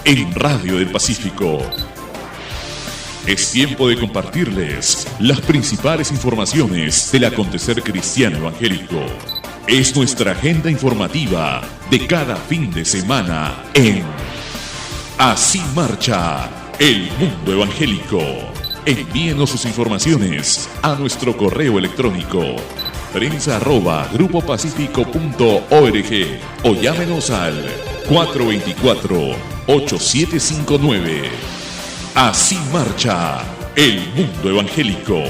en Radio del Pacífico. Es tiempo de compartirles las principales informaciones del acontecer cristiano evangélico. Es nuestra agenda informativa de cada fin de semana en Así Marcha el Mundo Evangélico. Envíenos sus informaciones a nuestro correo electrónico prensa@grupopacifico.org o llámenos al 424-8759. Así marcha el mundo evangélico.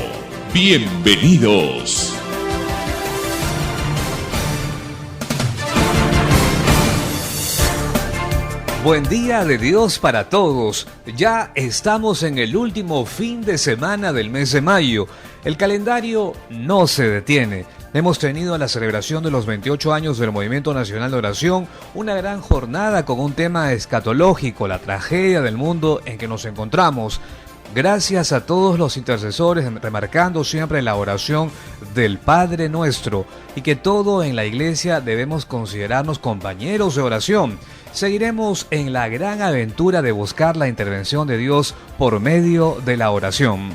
Bienvenidos. Buen día de Dios para todos. Ya estamos en el último fin de semana del mes de mayo. El calendario no se detiene. Hemos tenido la celebración de los 28 años del Movimiento Nacional de Oración, una gran jornada con un tema escatológico, la tragedia del mundo en que nos encontramos. Gracias a todos los intercesores, remarcando siempre la oración del Padre Nuestro, y que todo en la iglesia debemos considerarnos compañeros de oración. Seguiremos en la gran aventura de buscar la intervención de Dios por medio de la oración.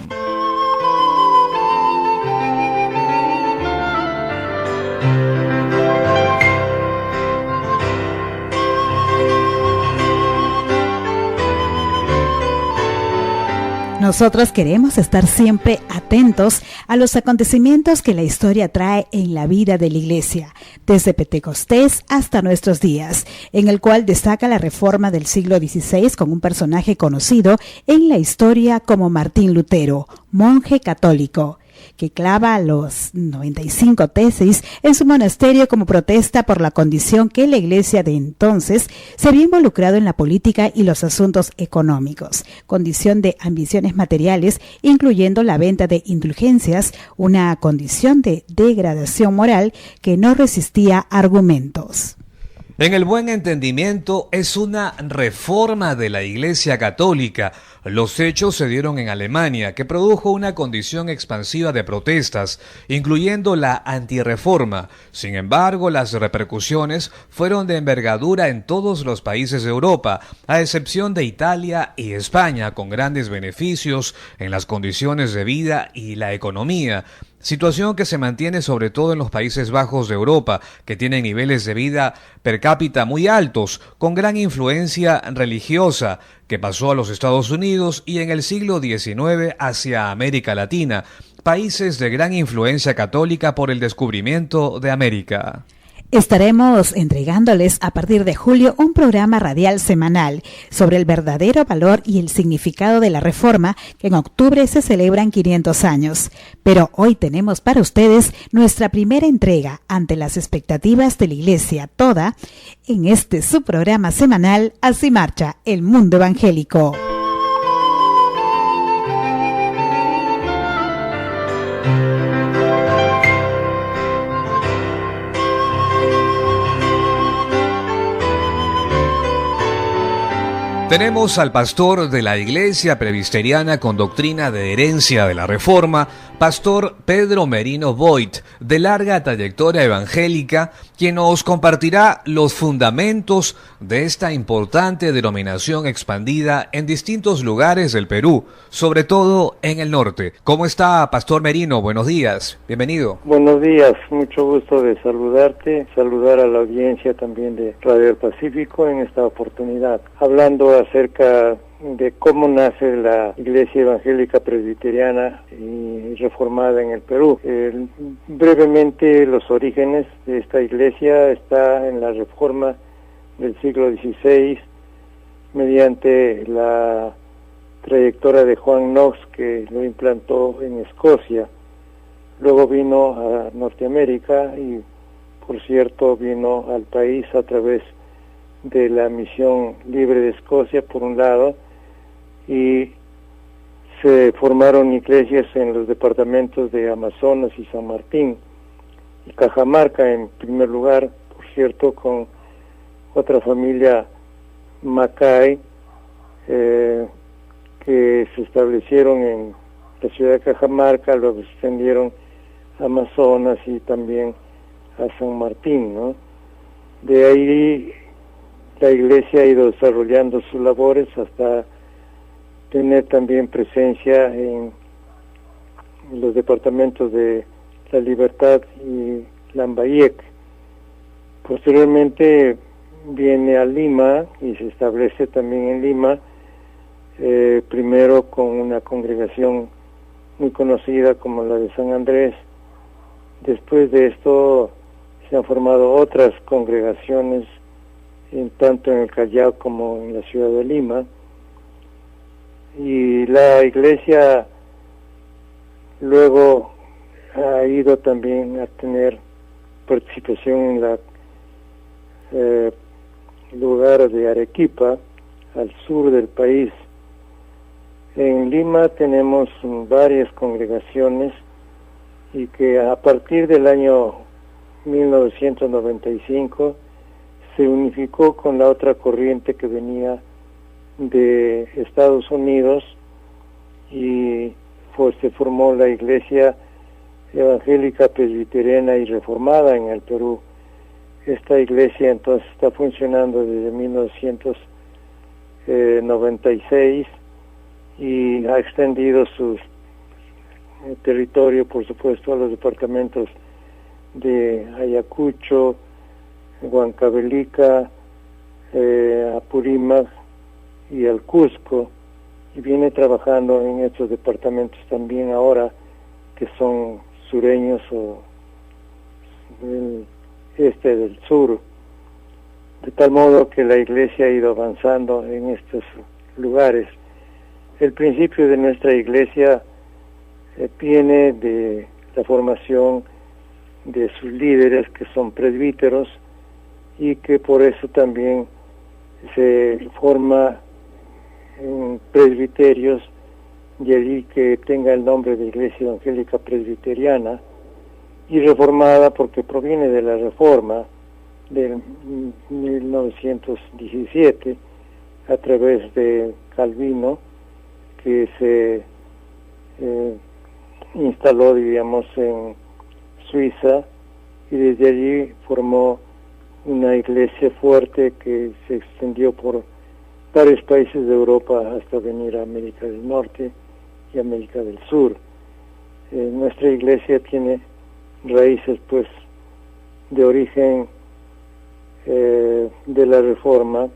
Nosotros queremos estar siempre atentos a los acontecimientos que la historia trae en la vida de la Iglesia, desde Pentecostés hasta nuestros días, en el cual destaca la Reforma del siglo XVI con un personaje conocido en la historia como Martín Lutero, monje católico, que clava los 95 tesis en su monasterio como protesta por la condición que la iglesia de entonces se había involucrado en la política y los asuntos económicos, condición de ambiciones materiales, incluyendo la venta de indulgencias, una condición de degradación moral que no resistía argumentos. En el buen entendimiento, es una reforma de la Iglesia Católica. Los hechos se dieron en Alemania, que produjo una condición expansiva de protestas, incluyendo la antirreforma. Sin embargo, las repercusiones fueron de envergadura en todos los países de Europa, a excepción de Italia y España, con grandes beneficios en las condiciones de vida y la economía. Situación que se mantiene sobre todo en los Países Bajos de Europa, que tienen niveles de vida per cápita muy altos, con gran influencia religiosa, que pasó a los Estados Unidos y en el siglo XIX hacia América Latina, países de gran influencia católica por el descubrimiento de América. Estaremos entregándoles a partir de julio un programa radial semanal sobre el verdadero valor y el significado de la Reforma, que en octubre se celebran 500 años. Pero hoy tenemos para ustedes nuestra primera entrega ante las expectativas de la Iglesia toda en este su programa semanal Así Marcha el Mundo Evangélico. Tenemos al pastor de la Iglesia Presbiteriana con doctrina de herencia de la Reforma, pastor Pedro Merino Voigt, de larga trayectoria evangélica, quien nos compartirá los fundamentos de esta importante denominación expandida en distintos lugares del Perú, sobre todo en el norte. ¿Cómo está, pastor Merino? Buenos días, bienvenido. Buenos días, mucho gusto de saludarte, saludar a la audiencia también de Radio del Pacífico en esta oportunidad, hablando acerca de cómo nace la Iglesia Evangélica Presbiteriana y reformada en el Perú. Brevemente, los orígenes de esta iglesia está en la Reforma del siglo XVI, mediante la trayectoria de Juan Knox, que lo implantó en Escocia. Luego vino a Norteamérica y, por cierto, vino al país a través de la Misión Libre de Escocia, por un lado, y se formaron iglesias en los departamentos de Amazonas y San Martín, y Cajamarca en primer lugar, por cierto, con otra familia Macay, que se establecieron en la ciudad de Cajamarca, luego se extendieron a Amazonas y también a San Martín, ¿no? De ahí la iglesia ha ido desarrollando sus labores hasta tener también presencia en los departamentos de La Libertad y Lambayeque. Posteriormente viene a Lima y se establece también en Lima, primero con una congregación muy conocida como la de San Andrés. Después de esto se han formado otras congregaciones, tanto en el Callao como en la ciudad de Lima, y la iglesia luego ha ido también a tener participación en la lugar de Arequipa, al sur del país. En Lima tenemos varias congregaciones y que a partir del año 1995 se unificó con la otra corriente que venía de Estados Unidos y se formó la Iglesia Evangélica Presbiteriana y Reformada en el Perú. Esta iglesia entonces está funcionando desde 1996 y ha extendido su territorio, por supuesto, a los departamentos de Ayacucho, Huancavelica, Apurímac y al Cusco, y viene trabajando en estos departamentos también ahora, que son sureños o del este del sur, de tal modo que la iglesia ha ido avanzando en estos lugares. El principio de nuestra iglesia viene de la formación de sus líderes, que son presbíteros, y que por eso también se forma en presbiterios, de allí que tenga el nombre de Iglesia Evangélica Presbiteriana, y reformada porque proviene de la Reforma del 1917 a través de Calvino, que se instaló, digamos, en Suiza, y desde allí formó una iglesia fuerte que se extendió por varios países de Europa hasta venir a América del Norte y América del Sur. Nuestra iglesia tiene raíces, pues, de origen de la Reforma,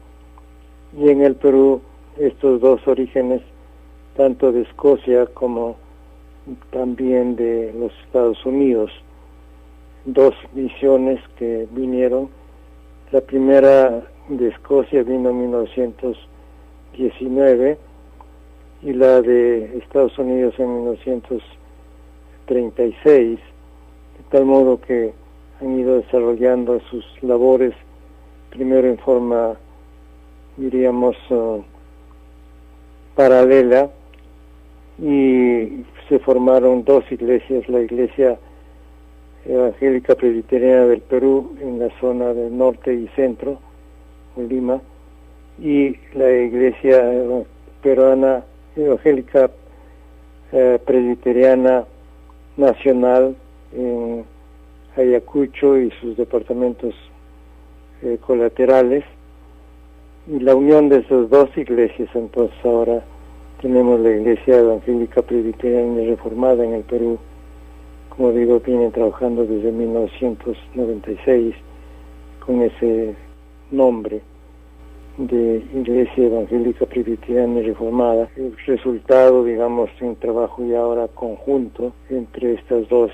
y en el Perú estos dos orígenes, tanto de Escocia como también de los Estados Unidos, dos misiones que vinieron. La primera de Escocia vino en 1919 y la de Estados Unidos en 1936, de tal modo que han ido desarrollando sus labores primero en forma, diríamos, paralela, y se formaron dos iglesias: la Iglesia Evangélica Presbiteriana del Perú en la zona del norte y centro, en Lima, y la Iglesia Peruana Evangélica Presbiteriana Nacional en Ayacucho y sus departamentos colaterales. Y la unión de esas dos iglesias, entonces ahora tenemos la Iglesia Evangélica Presbiteriana y Reformada en el Perú. Como digo, vienen trabajando desde 1996 con ese nombre de Iglesia Evangélica Presbiteriana y Reformada. El resultado, digamos, de un trabajo ya ahora conjunto entre estas dos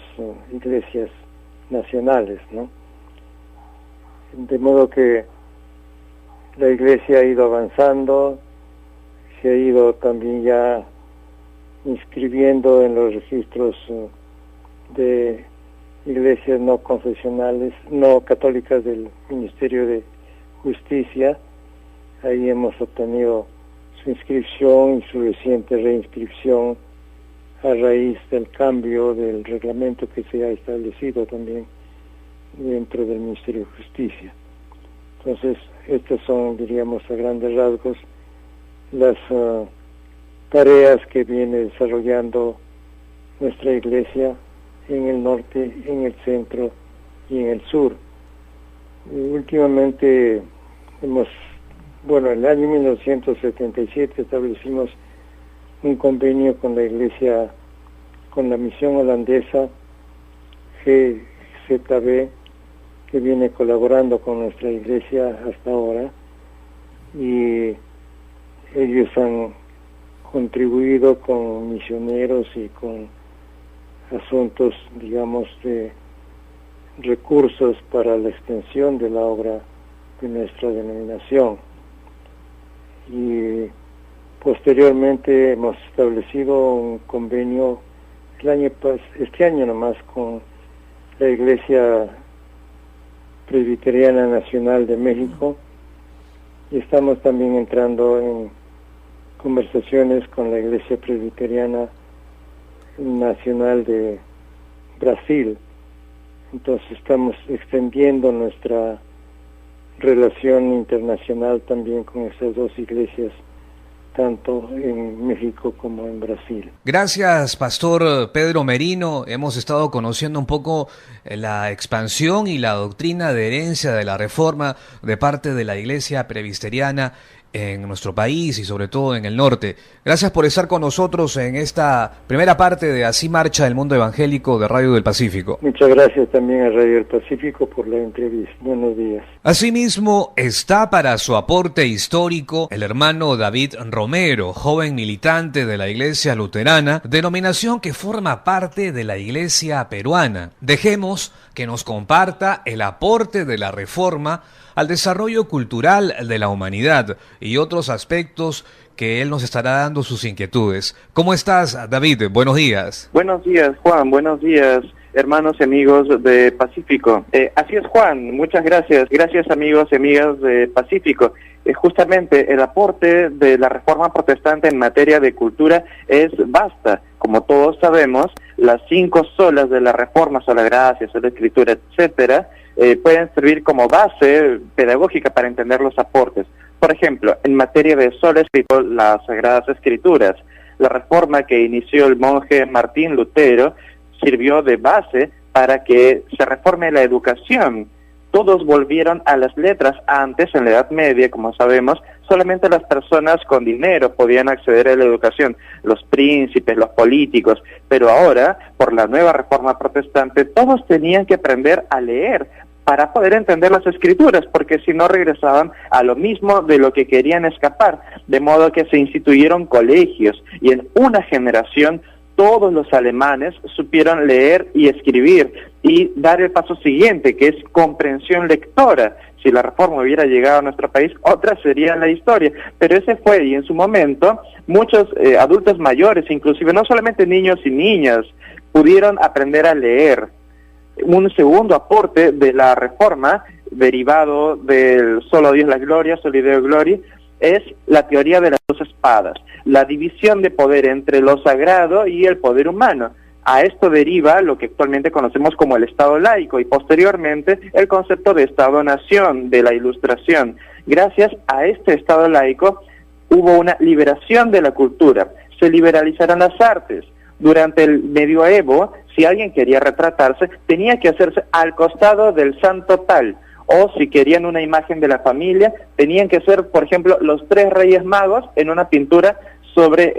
iglesias nacionales, ¿no? De modo que la iglesia ha ido avanzando, se ha ido también ya inscribiendo en los registros de iglesias no confesionales, no católicas del Ministerio de Justicia. Ahí hemos obtenido su inscripción y su reciente reinscripción a raíz del cambio del reglamento que se ha establecido también dentro del Ministerio de Justicia. Entonces, estas son, diríamos, a grandes rasgos las tareas que viene desarrollando nuestra iglesia en el norte, en el centro y en el sur. Últimamente hemos Bueno, en el año 1977 establecimos un convenio con la iglesia, con la misión holandesa GZB, que viene colaborando con nuestra iglesia hasta ahora, y ellos han contribuido con misioneros y con asuntos, digamos, de recursos para la extensión de la obra de nuestra denominación. Y posteriormente hemos establecido un convenio este año nomás con la Iglesia Presbiteriana Nacional de México, y estamos también entrando en conversaciones con la Iglesia Presbiteriana Nacional de Brasil. Entonces estamos extendiendo nuestra relación internacional también con esas dos iglesias, tanto en México como en Brasil. Gracias, Pastor Pedro Merino. Hemos estado conociendo un poco la expansión y la doctrina de herencia de la Reforma de parte de la Iglesia Presbiteriana en nuestro país y sobre todo en el norte. Gracias por estar con nosotros en esta primera parte de Así Marcha el Mundo Evangélico de Radio del Pacífico. Muchas gracias también a Radio del Pacífico por la entrevista. Buenos días. Asimismo, está para su aporte histórico el hermano David Romero, joven militante de la Iglesia Luterana, denominación que forma parte de la Iglesia peruana. Dejemos que nos comparta el aporte de la Reforma al desarrollo cultural de la humanidad y otros aspectos que él nos estará dando sus inquietudes. ¿Cómo estás, David? Buenos días. Buenos días, Juan. Buenos días, hermanos y amigos de Pacífico. Así es, Juan. Muchas gracias. Gracias, amigos y amigas de Pacífico. Justamente el aporte de la Reforma Protestante en materia de cultura es vasta. Como todos sabemos, las 5 solas de la Reforma, sola gracia, sola escritura, etcétera, pueden servir como base pedagógica para entender los aportes. Por ejemplo, en materia de sola escritura, las Sagradas Escrituras, la reforma que inició el monje Martín Lutero sirvió de base para que se reforme la educación. Todos volvieron a las letras. Antes, en la Edad Media, como sabemos, solamente las personas con dinero podían acceder a la educación, los príncipes, los políticos, pero ahora, por la nueva Reforma Protestante, todos tenían que aprender a leer para poder entender las Escrituras, porque si no regresaban a lo mismo de lo que querían escapar, de modo que se instituyeron colegios, y en una generación todos los alemanes supieron leer y escribir y dar el paso siguiente, que es comprensión lectora. Si la Reforma hubiera llegado a nuestro país, otra sería la historia, pero ese fue, y en su momento muchos adultos mayores, inclusive no solamente niños y niñas, pudieron aprender a leer. Un segundo aporte de la Reforma, derivado del solo Dios la gloria, soli Deo gloria, es la teoría de las 2 espadas, la división de poder entre lo sagrado y el poder humano. A esto deriva lo que actualmente conocemos como el Estado laico y posteriormente el concepto de Estado-nación, de la Ilustración. Gracias a este Estado laico hubo una liberación de la cultura, se liberalizaron las artes. Durante el medioevo, si alguien quería retratarse, tenía que hacerse al costado del santo tal, o si querían una imagen de la familia, tenían que ser, por ejemplo, los 3 Reyes Magos en una pintura sobre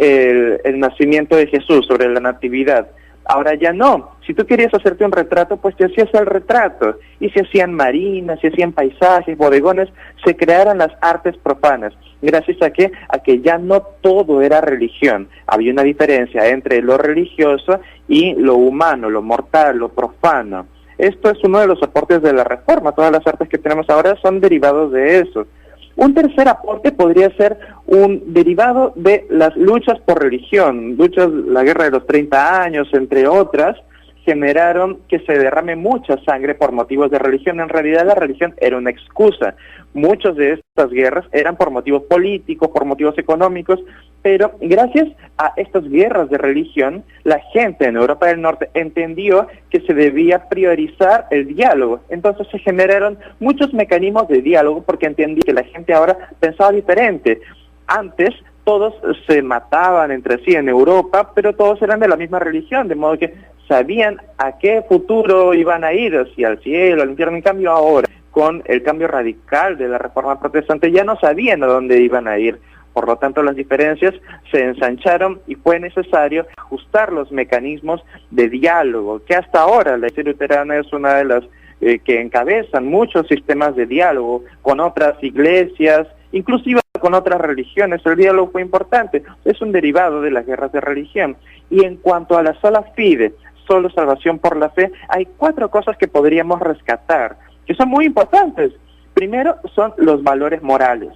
el nacimiento de Jesús, sobre la natividad. Ahora ya no. Si tú querías hacerte un retrato, pues te hacías el retrato. Y se hacían marinas, se hacían paisajes, bodegones, se crearon las artes profanas. ¿Gracias a qué? A que ya no todo era religión. Había una diferencia entre lo religioso y lo humano, lo mortal, lo profano. Esto es uno de los aportes de la Reforma. Todas las artes que tenemos ahora son derivados de eso. Un tercer aporte podría ser un derivado de las luchas por religión, la guerra de los 30 años, entre otras, generaron que se derrame mucha sangre por motivos de religión. En realidad la religión era una excusa. Muchas de estas guerras eran por motivos políticos, por motivos económicos, pero gracias a estas guerras de religión, la gente en Europa del Norte entendió que se debía priorizar el diálogo. Entonces se generaron muchos mecanismos de diálogo porque entendí que la gente ahora pensaba diferente. Antes todos se mataban entre sí en Europa, pero todos eran de la misma religión, de modo que sabían a qué futuro iban a ir, si al cielo, al infierno. En cambio ahora con el cambio radical de la Reforma Protestante, ya no sabían a dónde iban a ir. Por lo tanto, las diferencias se ensancharon y fue necesario ajustar los mecanismos de diálogo, que hasta ahora la Iglesia luterana es una de las que encabezan muchos sistemas de diálogo con otras iglesias, inclusive con otras religiones. El diálogo fue importante, es un derivado de las guerras de religión. Y en cuanto a la sola fide, solo salvación por la fe, hay 4 cosas que podríamos rescatar, que son muy importantes. Primero son los valores morales.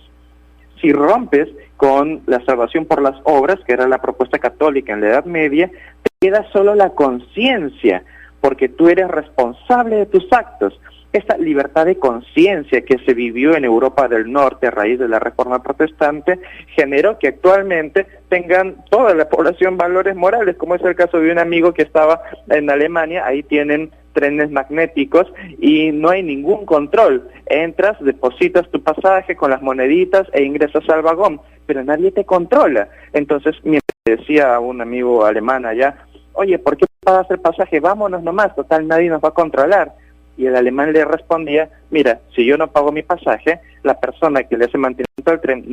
Si rompes con la salvación por las obras, que era la propuesta católica en la Edad Media, te queda solo la conciencia, porque tú eres responsable de tus actos. Esta libertad de conciencia que se vivió en Europa del Norte a raíz de la Reforma Protestante generó que actualmente tengan toda la población valores morales, como es el caso de un amigo que estaba en Alemania. Ahí tienen trenes magnéticos y no hay ningún control. Entras, depositas tu pasaje con las moneditas e ingresas al vagón, pero nadie te controla. Entonces, mientras decía a un amigo alemán allá, oye, ¿por qué pagas el pasaje? Vámonos nomás, total, nadie nos va a controlar. Y el alemán le respondía, mira, si yo no pago mi pasaje, la persona que le hace mantenimiento al tren,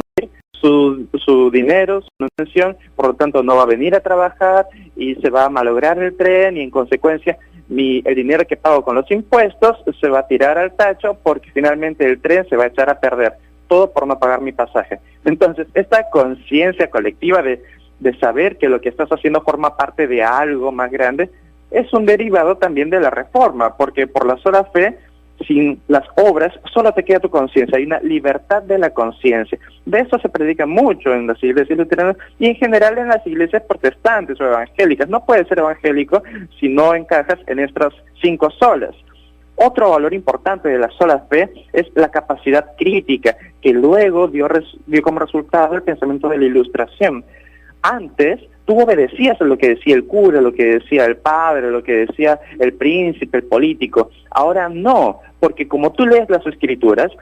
su dinero, su manutención, por lo tanto no va a venir a trabajar y se va a malograr el tren y en consecuencia el dinero que pago con los impuestos se va a tirar al tacho porque finalmente el tren se va a echar a perder, todo por no pagar mi pasaje. Entonces, esta conciencia colectiva de saber que lo que estás haciendo forma parte de algo más grande, es un derivado también de la Reforma, porque por la sola fe, sin las obras, solo te queda tu conciencia, hay una libertad de la conciencia. De eso se predica mucho en las iglesias luteranas y en general en las iglesias protestantes o evangélicas. No puedes ser evangélico si no encajas en estas 5 solas. Otro valor importante de la sola fe es la capacidad crítica, que luego dio como resultado el pensamiento de la Ilustración. Antes, tú obedecías a lo que decía el cura, lo que decía el padre, lo que decía el príncipe, el político. Ahora no, porque como tú lees las escrituras,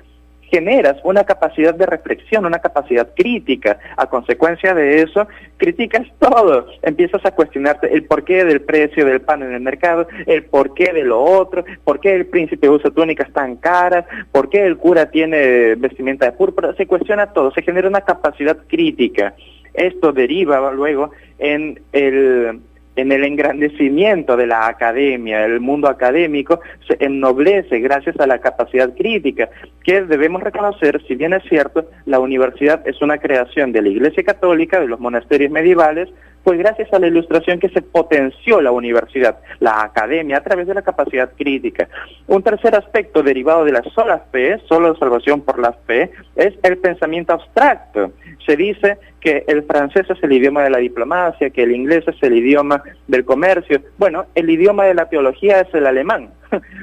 generas una capacidad de reflexión, una capacidad crítica. A consecuencia de eso, criticas todo. Empiezas a cuestionarte el porqué del precio del pan en el mercado, el porqué de lo otro, por qué el príncipe usa túnicas tan caras, por qué el cura tiene vestimenta de púrpura. Se cuestiona todo, se genera una capacidad crítica. Esto deriva luego en el engrandecimiento de la academia. El mundo académico se ennoblece gracias a la capacidad crítica, que debemos reconocer, si bien es cierto, la universidad es una creación de la Iglesia Católica, de los monasterios medievales, pues gracias a la Ilustración que se potenció la universidad, la academia, a través de la capacidad crítica. Un tercer aspecto derivado de la sola fe, solo salvación por la fe, es el pensamiento abstracto. Se dice que el francés es el idioma de la diplomacia, que el inglés es el idioma del comercio. Bueno, el idioma de la teología es el alemán,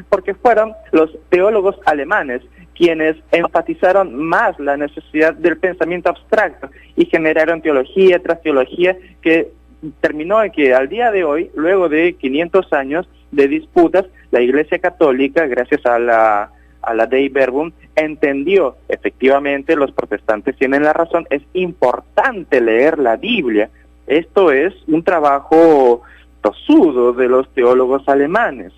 porque fueron los teólogos alemanes quienes enfatizaron más la necesidad del pensamiento abstracto y generaron teología tras teología que terminó en que al día de hoy, luego de 500 años de disputas, la Iglesia Católica, gracias a la Dei Verbum, entendió, efectivamente, los protestantes tienen la razón, es importante leer la Biblia. Esto es un trabajo tosudo de los teólogos alemanes.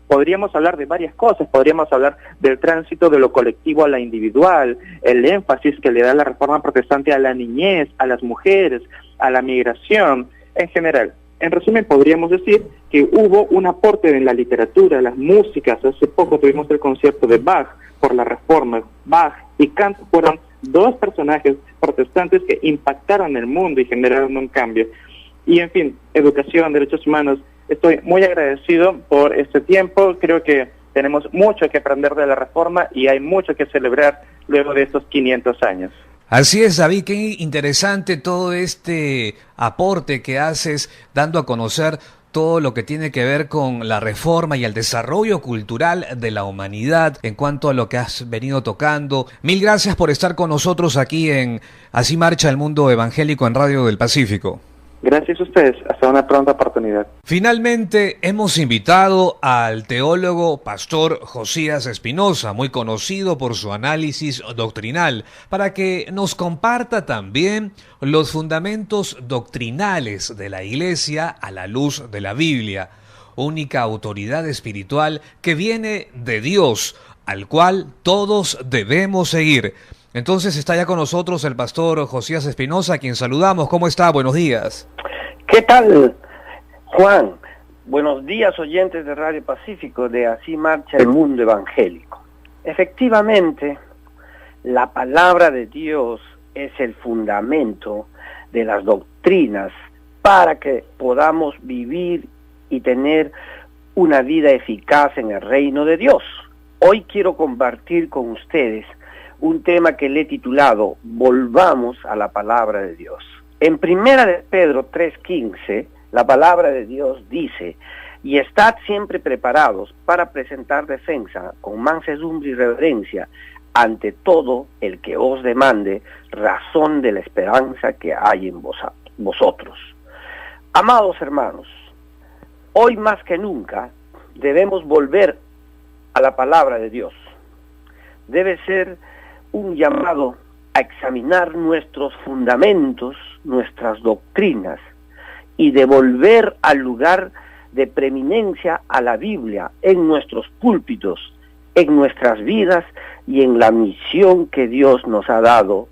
Podríamos hablar de varias cosas, podríamos hablar del tránsito de lo colectivo a la individual, el énfasis que le da la Reforma Protestante a la niñez, a las mujeres, a la migración, en general. En resumen, podríamos decir que hubo un aporte en la literatura, las músicas. Hace poco tuvimos el concierto de Bach por la Reforma. Bach y Kant fueron 2 personajes protestantes que impactaron el mundo y generaron un cambio. Y en fin, educación, derechos humanos. Estoy muy agradecido por este tiempo. Creo que tenemos mucho que aprender de la Reforma y hay mucho que celebrar luego de estos 500 años. Así es, David, qué interesante todo este aporte que haces dando a conocer todo lo que tiene que ver con la reforma y el desarrollo cultural de la humanidad en cuanto a lo que has venido tocando. Mil gracias por estar con nosotros aquí en Así Marcha el Mundo Evangélico en Radio del Pacífico. Gracias a ustedes, hasta una pronta oportunidad. Finalmente hemos invitado al teólogo pastor Josías Espinosa, muy conocido por su análisis doctrinal, para que nos comparta también los fundamentos doctrinales de la Iglesia a la luz de la Biblia, única autoridad espiritual que viene de Dios al cual todos debemos seguir. Entonces está ya con nosotros el pastor Josías Espinosa, a quien saludamos. ¿Cómo está? Buenos días. ¿Qué tal, Juan? Buenos días, oyentes de Radio Pacífico, de Así Marcha el Mundo Evangélico. Efectivamente, la palabra de Dios es el fundamento de las doctrinas para que podamos vivir y tener una vida eficaz en el reino de Dios. Hoy quiero compartir con ustedes un tema que le he titulado Volvamos a la palabra de Dios. En 1 de Pedro 3:15, la palabra de Dios dice: y estad siempre preparados para presentar defensa con mansedumbre y reverencia ante todo el que os demande razón de la esperanza que hay en vosotros. Amados hermanos, hoy más que nunca debemos volver a la palabra de Dios. Debe ser un llamado a examinar nuestros fundamentos, nuestras doctrinas, y de volver al lugar de preeminencia a la Biblia en nuestros púlpitos, en nuestras vidas y en la misión que Dios nos ha dado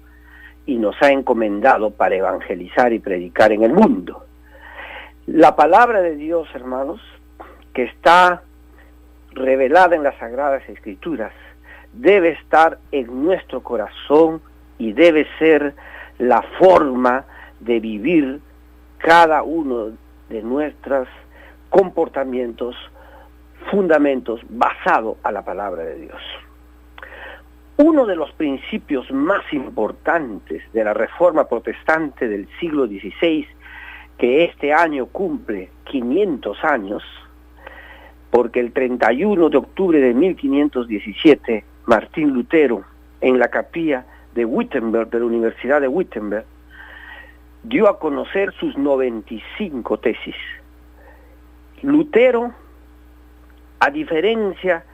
y nos ha encomendado para evangelizar y predicar en el mundo. La palabra de Dios, hermanos, que está revelada en las Sagradas Escrituras, debe estar en nuestro corazón y debe ser la forma de vivir cada uno de nuestros comportamientos, fundamentos basados a la palabra de Dios. Uno de los principios más importantes de la Reforma Protestante del siglo XVI, que este año cumple 500 años, porque el 31 de octubre de 1517, Martín Lutero, en la capilla de Wittenberg, de la Universidad de Wittenberg, dio a conocer sus 95 tesis. Lutero, a diferencia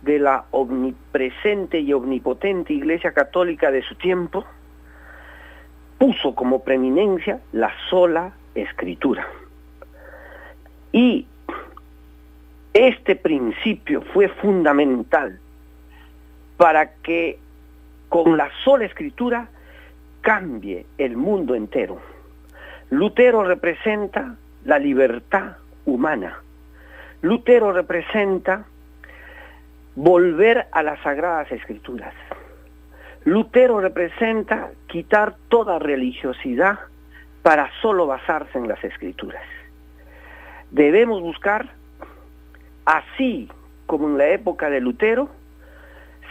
de la omnipresente y omnipotente Iglesia Católica de su tiempo, puso como preeminencia la sola Escritura. Y este principio fue fundamental para que con la sola Escritura cambie el mundo entero. Lutero representa la libertad humana. Lutero representa volver a las Sagradas Escrituras. Lutero representa quitar toda religiosidad para solo basarse en las Escrituras. Debemos buscar, así como en la época de Lutero,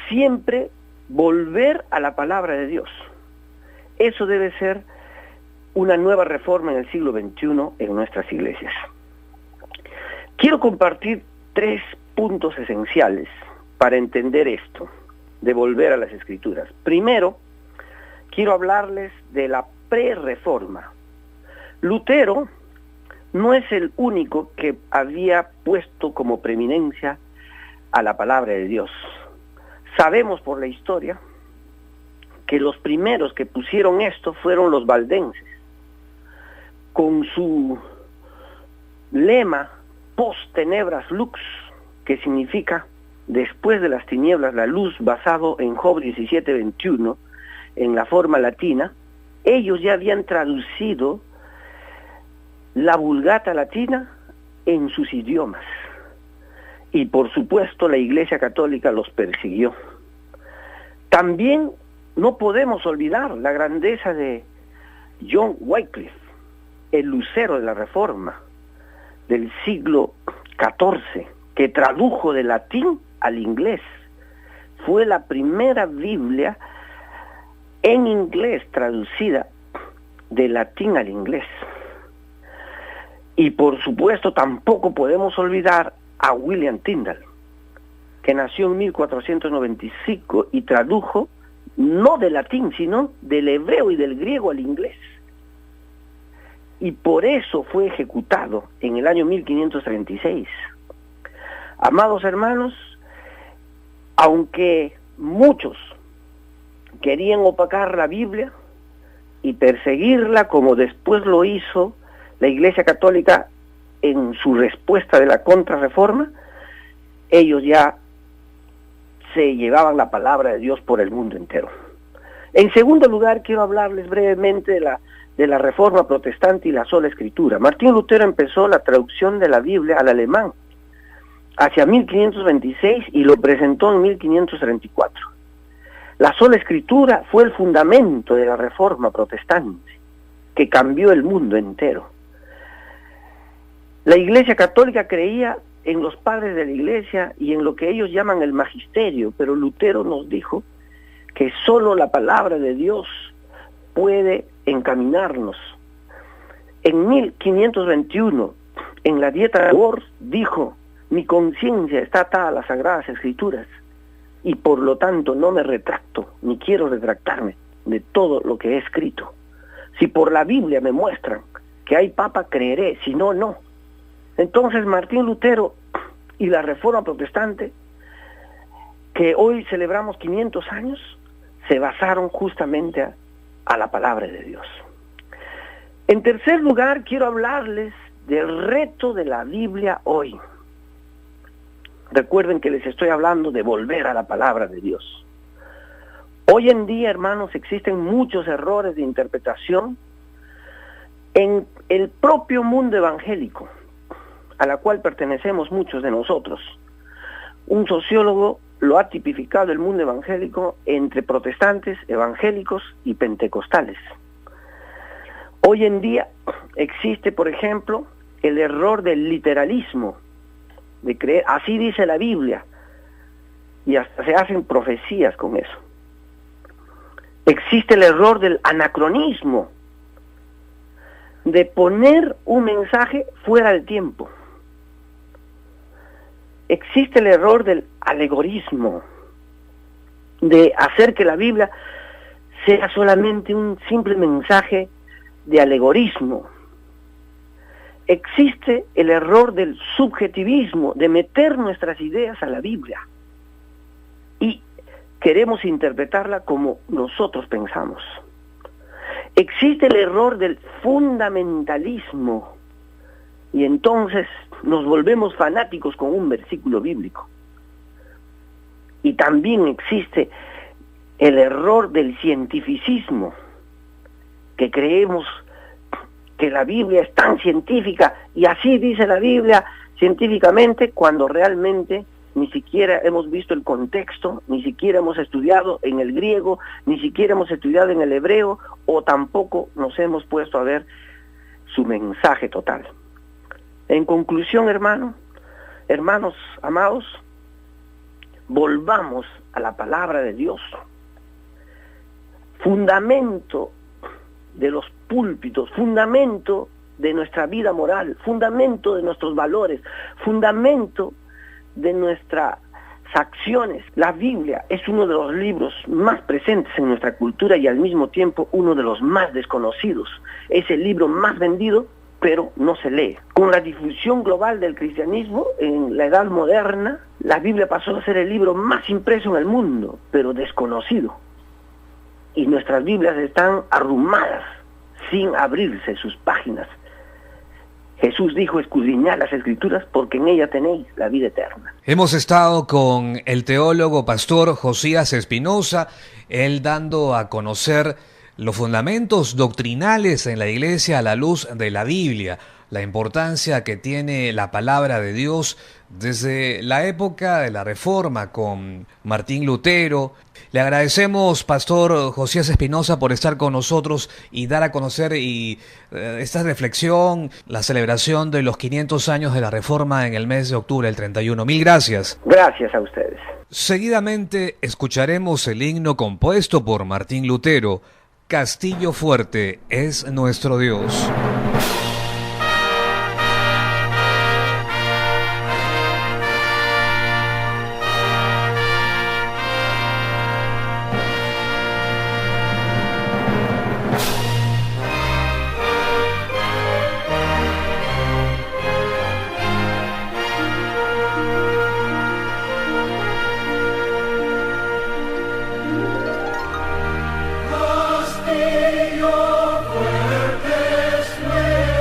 siempre volver a la palabra de Dios. Eso debe ser una nueva reforma en el siglo XXI en nuestras iglesias. Quiero compartir 3 puntos esenciales para entender esto, de volver a las Escrituras. Primero, quiero hablarles de la pre-reforma. Lutero no es el único que había puesto como preeminencia a la palabra de Dios. Sabemos por la historia que los primeros que pusieron esto fueron los valdenses, con su lema post tenebras lux, que significa después de las tinieblas la luz, basado en Job 17:21, en la forma latina. Ellos ya habían traducido la Vulgata latina en sus idiomas. Y por supuesto la Iglesia Católica los persiguió. También no podemos olvidar la grandeza de John Wycliffe, el lucero de la Reforma del siglo XIV, que tradujo de latín al inglés. Fue la primera Biblia en inglés traducida de latín al inglés. Y por supuesto tampoco podemos olvidar a William Tyndale, que nació en 1495 y tradujo no del latín, sino del hebreo y del griego al inglés. Y por eso fue ejecutado en el año 1536. Amados hermanos, aunque muchos querían opacar la Biblia y perseguirla, como después lo hizo la Iglesia Católica en su respuesta de la Contrarreforma, ellos ya se llevaban la palabra de Dios por el mundo entero. En segundo lugar, quiero hablarles brevemente de la Reforma Protestante y la sola Escritura. Martín Lutero empezó la traducción de la Biblia al alemán hacia 1526 y lo presentó en 1534. La sola Escritura fue el fundamento de la Reforma Protestante, que cambió el mundo entero. La Iglesia Católica creía en los padres de la Iglesia y en lo que ellos llaman el magisterio, pero Lutero nos dijo que solo la palabra de Dios puede encaminarnos. En 1521, en la Dieta de Worms, dijo: mi conciencia está atada a las Sagradas Escrituras y por lo tanto no me retracto, ni quiero retractarme de todo lo que he escrito. Si por la Biblia me muestran que hay papa, creeré, si no, no. Entonces Martín Lutero y la Reforma Protestante, que hoy celebramos 500 años, se basaron justamente a la palabra de Dios. En tercer lugar, quiero hablarles del reto de la Biblia hoy. Recuerden que les estoy hablando de volver a la palabra de Dios. Hoy en día, hermanos, existen muchos errores de interpretación en el propio mundo evangélico, a la cual pertenecemos muchos de nosotros. Un sociólogo lo ha tipificado el mundo evangélico entre protestantes, evangélicos y pentecostales. Hoy en día existe, por ejemplo, el error del literalismo, de creer, así dice la Biblia, y hasta se hacen profecías con eso. Existe el error del anacronismo, de poner un mensaje fuera del tiempo. Existe el error del alegorismo, de hacer que la Biblia sea solamente un simple mensaje de alegorismo. Existe el error del subjetivismo, de meter nuestras ideas a la Biblia y queremos interpretarla como nosotros pensamos. Existe el error del fundamentalismo y entonces nos volvemos fanáticos con un versículo bíblico. Y también existe el error del cientificismo, que creemos que la Biblia es tan científica y así dice la Biblia científicamente, cuando realmente ni siquiera hemos visto el contexto, ni siquiera hemos estudiado en el griego, ni siquiera hemos estudiado en el hebreo, o tampoco nos hemos puesto a ver su mensaje total. En conclusión, hermanos amados, volvamos a la palabra de Dios, fundamento de los púlpitos, fundamento de nuestra vida moral, fundamento de nuestros valores, fundamento de nuestras acciones. La Biblia es uno de los libros más presentes en nuestra cultura y al mismo tiempo uno de los más desconocidos. Es el libro más vendido, pero no se lee. Con la difusión global del cristianismo en la edad moderna, la Biblia pasó a ser el libro más impreso en el mundo, pero desconocido. Y nuestras Biblias están arrumadas, sin abrirse sus páginas. Jesús dijo: escudriñad las Escrituras porque en ella tenéis la vida eterna. Hemos estado con el teólogo pastor Josías Espinosa, él dando a conocer los fundamentos doctrinales en la Iglesia a la luz de la Biblia, la importancia que tiene la palabra de Dios desde la época de la Reforma con Martín Lutero. Le agradecemos, pastor Josías Espinosa, por estar con nosotros y dar a conocer esta reflexión, la celebración de los 500 años de la Reforma en el mes de octubre, el 31. Mil gracias. Gracias a ustedes. Seguidamente escucharemos el himno compuesto por Martín Lutero, Castillo fuerte es nuestro Dios. Castillo fuerte es nuestro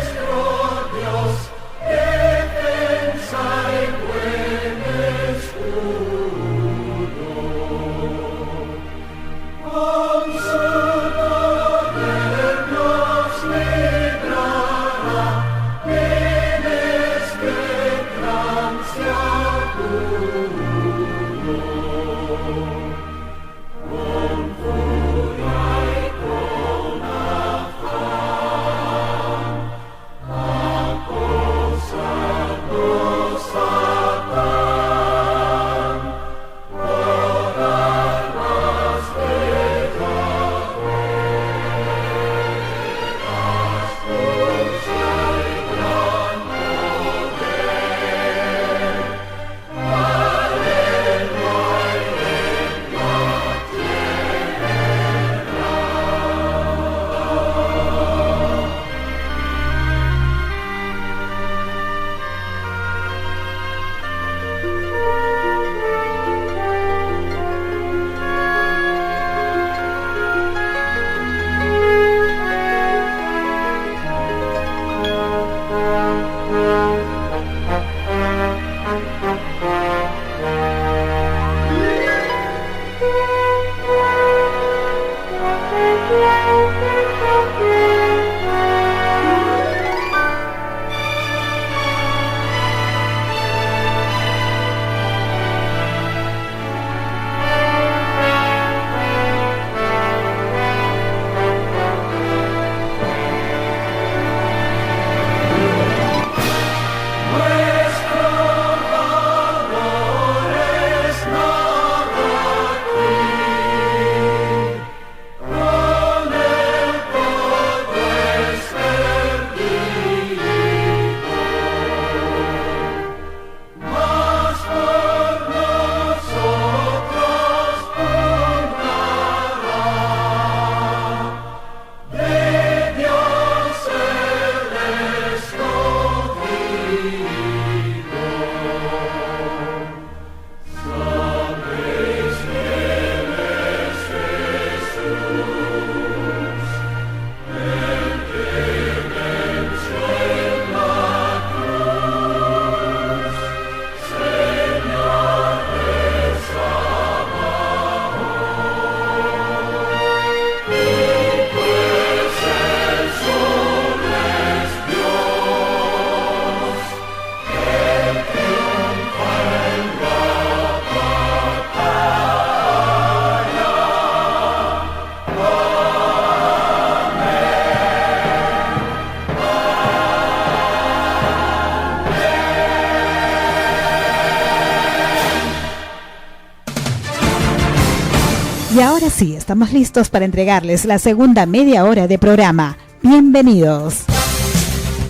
sí, estamos listos para entregarles la segunda media hora de programa. Bienvenidos.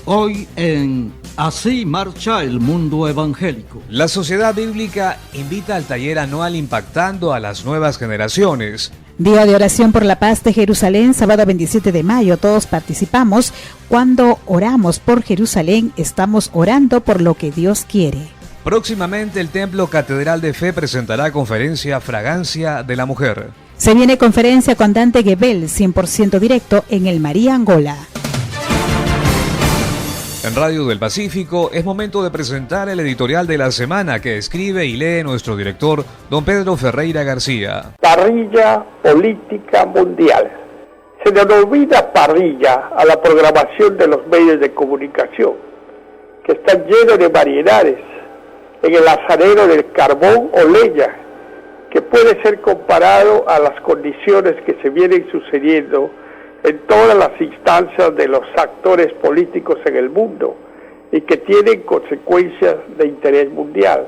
Hoy en Así marcha el mundo evangélico. La Sociedad Bíblica invita al taller anual Impactando a las Nuevas Generaciones. Día de oración por la paz de Jerusalén, sábado 27 de mayo. Todos participamos. Cuando oramos por Jerusalén, estamos orando por lo que Dios quiere. Próximamente el Templo Catedral de Fe presentará conferencia Fragancia de la Mujer. Se viene conferencia con Dante Gebel, 100% directo en el María Angola. En Radio del Pacífico es momento de presentar el editorial de la semana que escribe y lee nuestro director, don Pedro Ferreira García. Parrilla política mundial. Se nos olvida parrilla a la programación de los medios de comunicación, que están llenos de variedades, en el asadero del carbón o leña, que puede ser comparado a las condiciones que se vienen sucediendo en todas las instancias de los actores políticos en el mundo y que tienen consecuencias de interés mundial.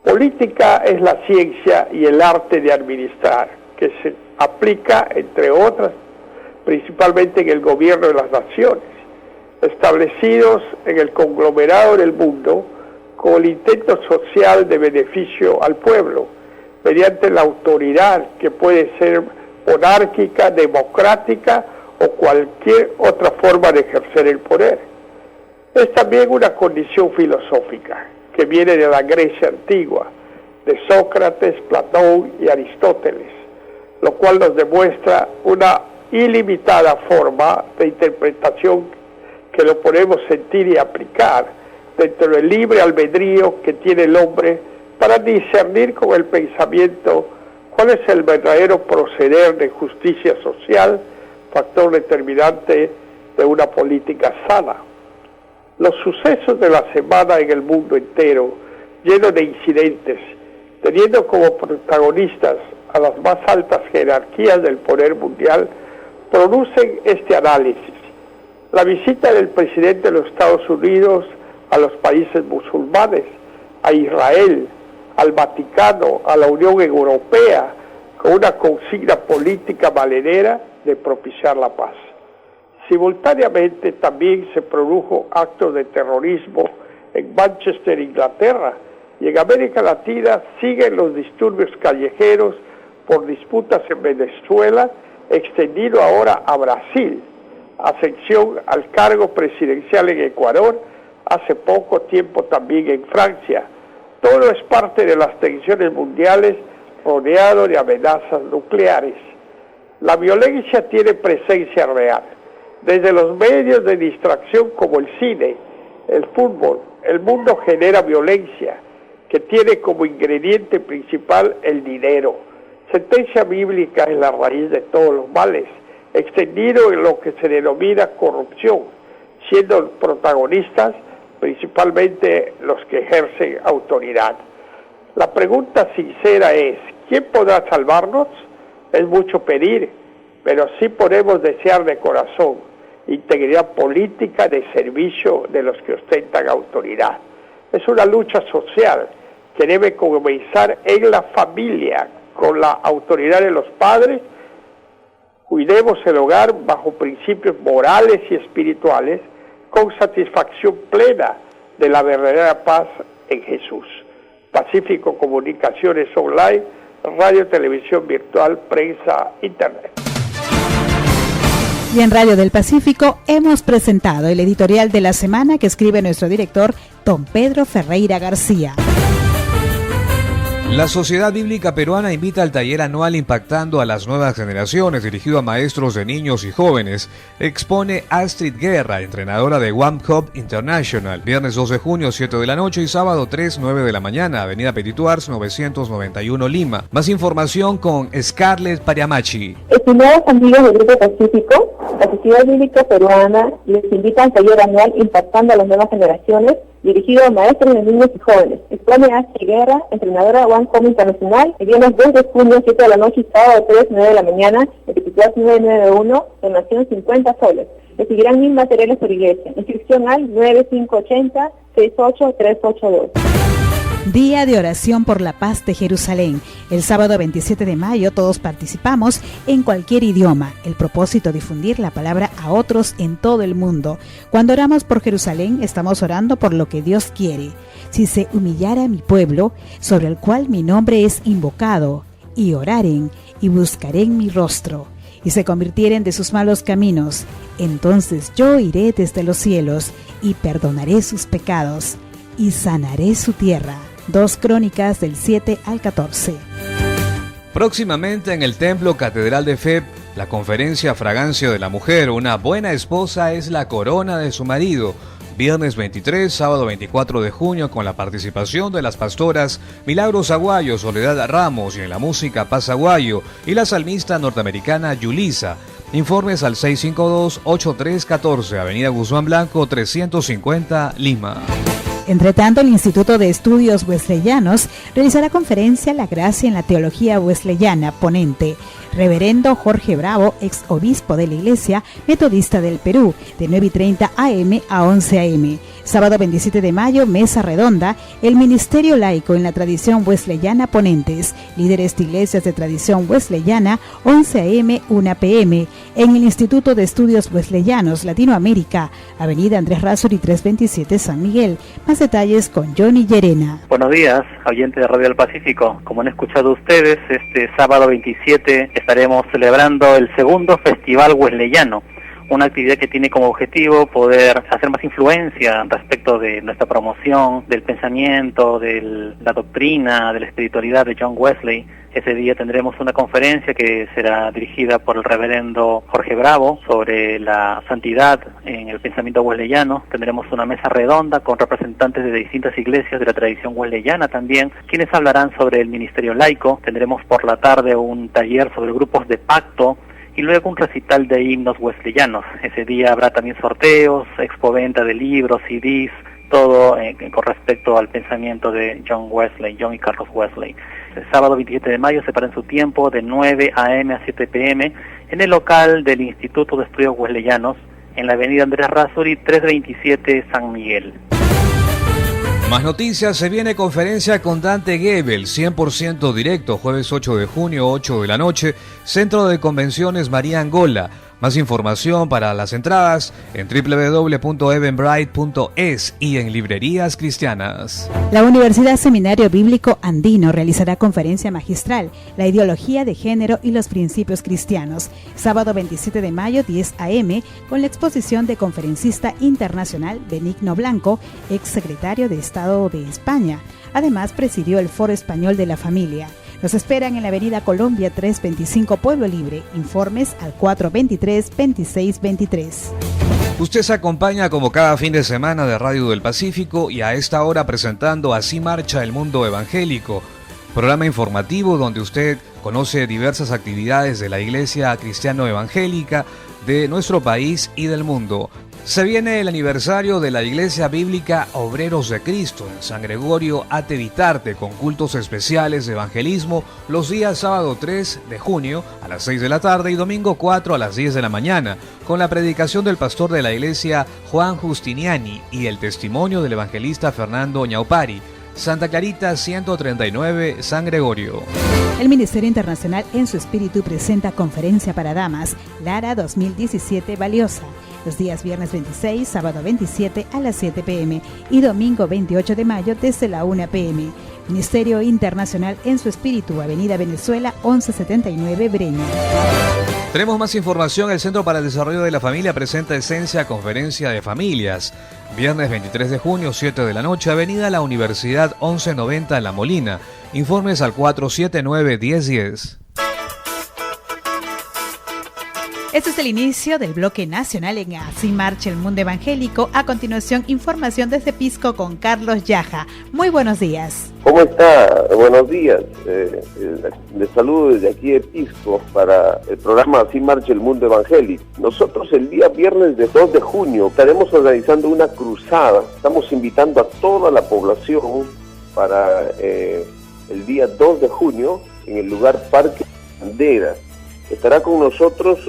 Política es la ciencia y el arte de administrar, que se aplica, entre otras, principalmente en el gobierno de las naciones, establecidos en el conglomerado del mundo con el intento social de beneficio al pueblo, mediante la autoridad que puede ser monárquica, democrática o cualquier otra forma de ejercer el poder. Es también una condición filosófica que viene de la Grecia antigua, de Sócrates, Platón y Aristóteles, lo cual nos demuestra una ilimitada forma de interpretación que lo podemos sentir y aplicar dentro del libre albedrío que tiene el hombre para discernir con el pensamiento cuál es el verdadero proceder de justicia social, factor determinante de una política sana. Los sucesos de la semana en el mundo entero, llenos de incidentes, teniendo como protagonistas a las más altas jerarquías del poder mundial, producen este análisis. La visita del presidente de los Estados Unidos a los países musulmanes, a Israel, al Vaticano, a la Unión Europea, con una consigna política valedera de propiciar la paz. Simultáneamente también se produjo actos de terrorismo en Manchester, Inglaterra, y en América Latina siguen los disturbios callejeros por disputas en Venezuela, extendido ahora a Brasil, ascensión al cargo presidencial en Ecuador, hace poco tiempo también en Francia. Todo es parte de las tensiones mundiales rodeado de amenazas nucleares. La violencia tiene presencia real. Desde los medios de distracción como el cine, el fútbol, el mundo genera violencia que tiene como ingrediente principal el dinero. Sentencia bíblica es la raíz de todos los males, extendido en lo que se denomina corrupción, siendo protagonistas principalmente los que ejercen autoridad. La pregunta sincera es, ¿quién podrá salvarnos? Es mucho pedir, pero sí podemos desear de corazón integridad política de servicio de los que ostentan autoridad. Es una lucha social que debe comenzar en la familia, con la autoridad de los padres. Cuidemos el hogar bajo principios morales y espirituales, con satisfacción plena de la verdadera paz en Jesús. Pacífico Comunicaciones Online, radio, televisión virtual, prensa, internet. Y en Radio del Pacífico hemos presentado el editorial de la semana que escribe nuestro director, don Pedro Ferreira García. La Sociedad Bíblica Peruana invita al taller anual Impactando a las Nuevas Generaciones, dirigido a maestros de niños y jóvenes. Expone Astrid Guerra, entrenadora de One Cup International, viernes 2 de junio, 7 de la noche y sábado 3, 9 de la mañana, Avenida Petituars, 991 Lima. Más información con Scarlett Pariamachi. Estimados amigos del Grupo Pacífico, la Sociedad Bíblica Peruana les invita al taller anual Impactando a las Nuevas Generaciones, dirigido a maestros de niños y jóvenes. Expone Astrid Guerra, entrenadora de One Cup Internacional, el viernes 2 de junio, 7 de la noche y sábado 3, 9 de la mañana, en Petituars 991, donación 50 soles. Recibirán 1000 materiales por iglesia. Inscripción al 9580-68382. Día de oración por la paz de Jerusalén. El sábado 27 de mayo todos participamos en cualquier idioma. El propósito, difundir la palabra a otros en todo el mundo. Cuando oramos por Jerusalén, estamos orando por lo que Dios quiere. Si se humillara mi pueblo, sobre el cual mi nombre es invocado, y oraren y buscaren mi rostro, y se convirtieren de sus malos caminos, entonces yo iré desde los cielos y perdonaré sus pecados y sanaré su tierra. 2 Crónicas del 7 al 14. Próximamente en el Templo Catedral de Feb, la conferencia Fragancia de la Mujer, una buena esposa es la corona de su marido. Viernes 23, sábado 24 de junio, con la participación de las pastoras Milagros Aguayo, Soledad Ramos, y en la música Paz Aguayo y la salmista norteamericana Yulisa. Informes al 652-8314, Avenida Guzmán Blanco 350, Lima. Entre tanto, el Instituto de Estudios Wesleyanos realizará conferencia La Gracia en la Teología Wesleyana. Ponente: Reverendo Jorge Bravo, ex obispo de la Iglesia Metodista del Perú, de 9:30 a.m. a 11 a.m. Sábado 27 de mayo, mesa redonda, el Ministerio Laico en la Tradición Wesleyana. Ponentes: líderes de iglesias de tradición wesleyana, 11 a.m., 1 p.m. En el Instituto de Estudios Wesleyanos Latinoamérica, Avenida Andrés Rázuri 327, San Miguel. Más detalles con Johnny Llerena. Buenos días, oyentes de Radio del Pacífico. Como han escuchado ustedes, este sábado 27 estaremos celebrando el segundo Festival Wesleyano, una actividad que tiene como objetivo poder hacer más influencia respecto de nuestra promoción, del pensamiento, de la doctrina, de la espiritualidad de John Wesley. Ese día tendremos una conferencia que será dirigida por el reverendo Jorge Bravo sobre la santidad en el pensamiento wesleyano. Tendremos una mesa redonda con representantes de distintas iglesias de la tradición wesleyana también, quienes hablarán sobre el ministerio laico. Tendremos por la tarde un taller sobre grupos de pacto y luego un recital de himnos wesleyanos. Ese día habrá también sorteos, expoventa de libros, CDs, todo con respecto al pensamiento de John y Carlos Wesley. El sábado 27 de mayo separen su tiempo de 9 a.m. a 7 p.m. en el local del Instituto de Estudios Wesleyanos, en la avenida Andrés Rázuri 327, San Miguel. Más noticias, se viene conferencia con Dante Gebel, 100% directo, jueves 8 de junio, 8 de la noche, Centro de Convenciones María Angola. Más información para las entradas en www.eventbrite.es y en librerías cristianas. La Universidad Seminario Bíblico Andino realizará conferencia magistral, La ideología de género y los principios cristianos, sábado 27 de mayo, 10 a.m., con la exposición de conferencista internacional Benigno Blanco, ex secretario de Estado de España. Además, presidió el Foro Español de la Familia. Nos esperan en la avenida Colombia 325, Pueblo Libre. Informes al 423-2623. Usted se acompaña como cada fin de semana de Radio del Pacífico y a esta hora presentando Así Marcha el Mundo Evangélico, programa informativo donde usted conoce diversas actividades de la Iglesia Cristiano Evangélica de nuestro país y del mundo. Se viene el aniversario de la Iglesia Bíblica Obreros de Cristo en San Gregorio Atevitarte, con cultos especiales de evangelismo los días sábado 3 de junio a las 6 de la tarde y domingo 4 a las 10 de la mañana, con la predicación del pastor de la iglesia Juan Justiniani y el testimonio del evangelista Fernando Ñaupari. Santa Clarita 139, San Gregorio. El Ministerio Internacional en su espíritu presenta conferencia para damas, Lara 2017 Valiosa, los días viernes 26, sábado 27 a las 7 p.m. y domingo 28 de mayo desde la 1 p.m. Ministerio Internacional en su espíritu, Avenida Venezuela 1179, Breña. Tenemos más información. El Centro para el Desarrollo de la Familia presenta Esencia Conferencia de Familias. Viernes 23 de junio, 7 de la noche, Avenida La Universidad 1190 en La Molina. Informes al 479-1010. Este es el inicio del bloque nacional en Así Marcha el Mundo Evangélico. A continuación, información desde Pisco con Carlos Yaja. Muy buenos días. ¿Cómo está? Buenos días. Les saludo desde aquí de Pisco para el programa Así Marcha el Mundo Evangélico. Nosotros el día viernes de 2 de junio estaremos organizando una cruzada. Estamos invitando a toda la población para el día 2 de junio en el lugar Parque Banderas. Estará con nosotros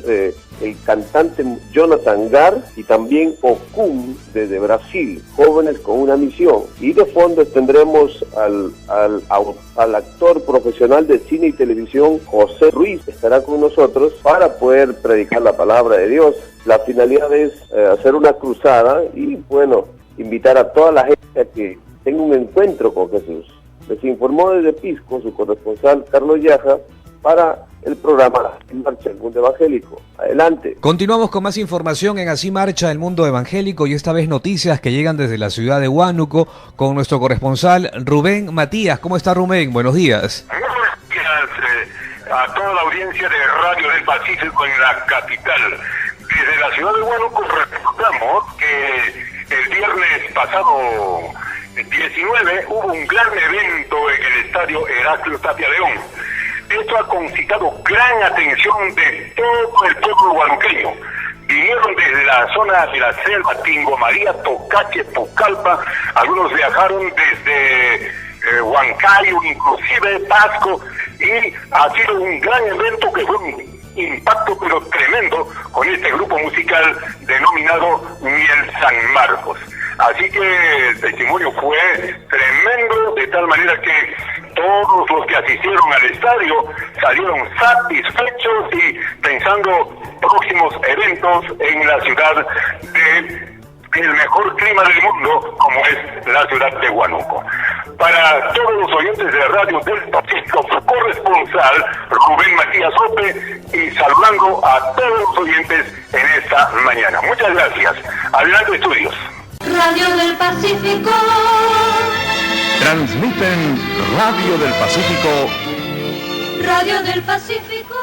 el cantante Jonathan Gar y también Okun desde Brasil, jóvenes con una misión. Y de fondo tendremos al actor profesional de cine y televisión José Ruiz, que estará con nosotros para poder predicar la palabra de Dios. La finalidad es hacer una cruzada y bueno, invitar a toda la gente a que tenga un encuentro con Jesús. Les informó desde Pisco su corresponsal Carlos Yaja para el programa Así Marcha el Mundo Evangélico. Adelante. Continuamos con más información en Así Marcha el Mundo Evangélico y esta vez noticias que llegan desde la ciudad de Huánuco con nuestro corresponsal Rubén Matías. ¿Cómo está Rubén? Buenos días. Buenos días a toda la audiencia de Radio del Pacífico en la capital. Desde la ciudad de Huánuco recordamos que el viernes pasado 19 hubo un gran evento en el estadio Heraclio Tapia León. Esto ha concitado gran atención de todo el pueblo huanuqueño. Vinieron desde la zona de la selva, Tingo María, Tocache, Pucallpa, algunos viajaron desde Huancayo, inclusive Pasco, y ha sido un gran evento que fue un impacto pero tremendo con este grupo musical denominado Miel San Marcos. Así que el testimonio fue tremendo, de tal manera que todos los que asistieron al estadio salieron satisfechos y pensando próximos eventos en la ciudad de el mejor clima del mundo, como es la ciudad de Huánuco. Para todos los oyentes de Radio del Pacífico, su corresponsal Rubén Matías Ope, y saludando a todos los oyentes en esta mañana. Muchas gracias. Adelante, estudios. Radio del Pacífico. Transmiten Radio del Pacífico. Radio del Pacífico.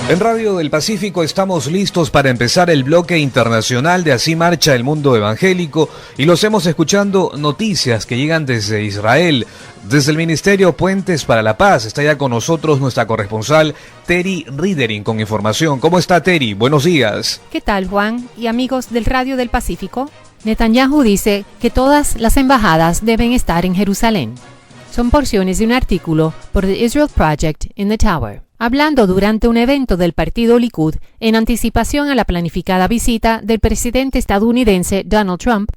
En Radio del Pacífico estamos listos para empezar el bloque internacional de Así Marcha el Mundo Evangélico y los hemos escuchando noticias que llegan desde Israel, desde el Ministerio Puentes para la Paz. Está ya con nosotros nuestra corresponsal Terry Ridering con información. ¿Cómo está Terry? Buenos días. ¿Qué tal, Juan y amigos del Radio del Pacífico? Netanyahu dice que todas las embajadas deben estar en Jerusalén. Son porciones de un artículo por The Israel Project in the Tower. Hablando durante un evento del partido Likud en anticipación a la planificada visita del presidente estadounidense Donald Trump,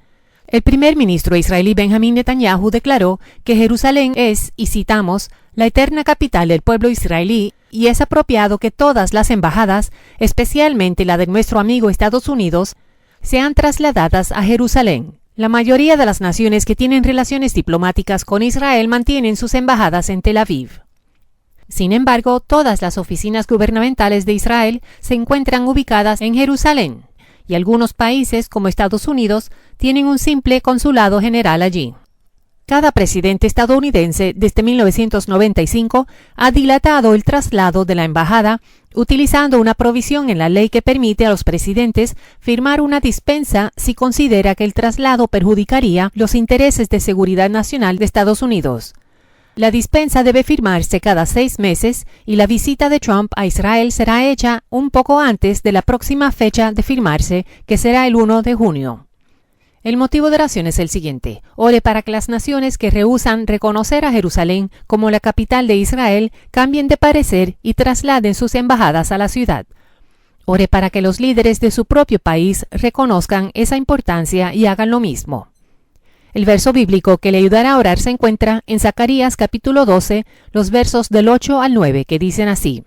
el primer ministro israelí Benjamin Netanyahu declaró que Jerusalén es, y citamos, la eterna capital del pueblo israelí y es apropiado que todas las embajadas, especialmente la de nuestro amigo Estados Unidos, sean trasladadas a Jerusalén. La mayoría de las naciones que tienen relaciones diplomáticas con Israel mantienen sus embajadas en Tel Aviv. Sin embargo, todas las oficinas gubernamentales de Israel se encuentran ubicadas en Jerusalén, y algunos países, como Estados Unidos, tienen un simple consulado general allí. Cada presidente estadounidense desde 1995 ha dilatado el traslado de la embajada, utilizando una provisión en la ley que permite a los presidentes firmar una dispensa si considera que el traslado perjudicaría los intereses de seguridad nacional de Estados Unidos. La dispensa debe firmarse cada 6 meses y la visita de Trump a Israel será hecha un poco antes de la próxima fecha de firmarse, que será el 1 de junio. El motivo de oración es el siguiente: ore para que las naciones que rehúsan reconocer a Jerusalén como la capital de Israel cambien de parecer y trasladen sus embajadas a la ciudad. Ore para que los líderes de su propio país reconozcan esa importancia y hagan lo mismo. El verso bíblico que le ayudará a orar se encuentra en Zacarías capítulo 12, los versos del 8 al 9, que dicen así: